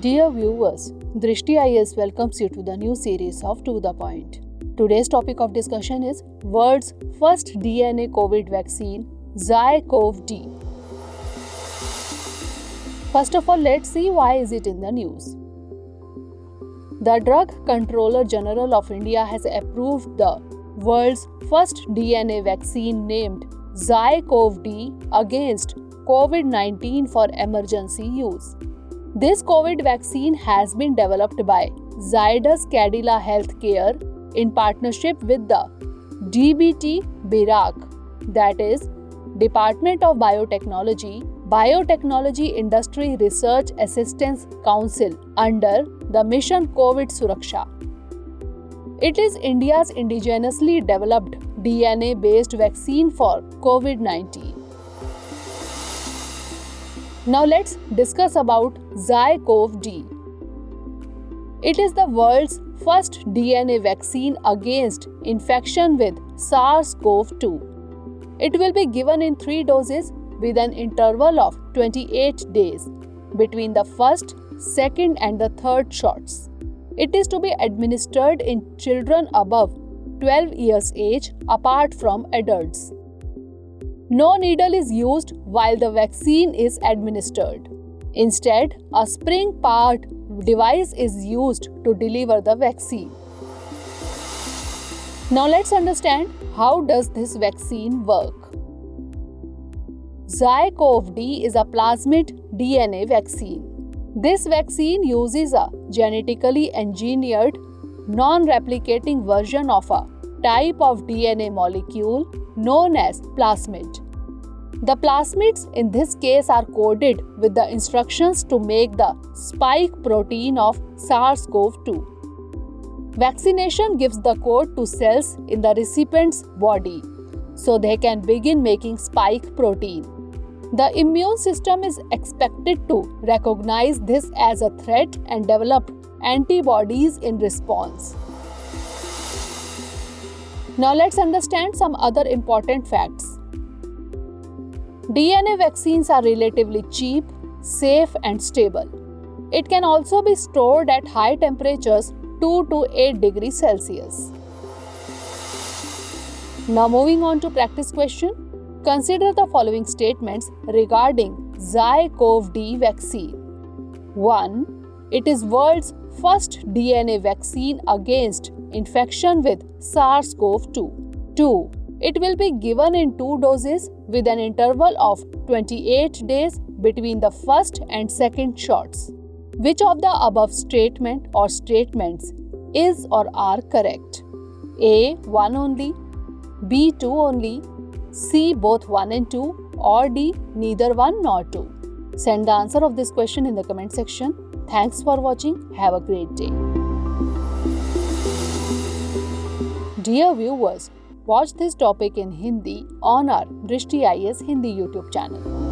Dear viewers, Drishti IAS welcomes you to the new series of To The Point. Today's topic of discussion is world's first DNA COVID vaccine, ZyCoV-D. First of all, let's see why is it in the news. The Drug Controller General of India has approved the world's first DNA vaccine named ZyCoV-D against COVID-19 for emergency use. This COVID vaccine has been developed by Zydus Cadila Healthcare in partnership with the DBT BIRAC, that is Department of Biotechnology, Biotechnology Industry Research Assistance Council under the Mission COVID Suraksha. It is India's indigenously developed DNA-based vaccine for COVID-19. Now let's discuss about ZyCoV-D. It is the world's first DNA vaccine against infection with SARS-CoV-2. It will be given in 3 doses with an interval of 28 days between the first, second and the third shots. It is to be administered in children above 12 years age apart from adults. No needle is used while the vaccine is administered. Instead, a spring-powered device is used to deliver the vaccine. Now let's understand how does this vaccine work. ZyCoV-D is a plasmid DNA vaccine. This vaccine uses a genetically engineered, non-replicating version of a type of DNA molecule known as plasmid. The plasmids in this case are coded with the instructions to make the spike protein of SARS-CoV-2. Vaccination gives the code to cells in the recipient's body so they can begin making spike protein. The immune system is expected to recognize this as a threat and develop antibodies in response. Now let's understand some other important facts. DNA vaccines are relatively cheap, safe and stable. It can also be stored at high temperatures 2 to 8 degrees Celsius. Now moving on to practice question. Consider the following statements regarding ZyCoV-D vaccine. 1. It is world's first DNA vaccine against infection with SARS-CoV-2. 2. It will be given in 2 doses with an interval of 28 days between the first and second shots. Which of the above statement or statements is or are correct? A. 1 only, B. 2 only, C. both 1 and 2, or D. neither 1 nor 2. Send the answer of this question in the comment section. Thanks for watching. Have a great day. Dear viewers, watch this topic in Hindi on our Drishti IAS Hindi YouTube channel.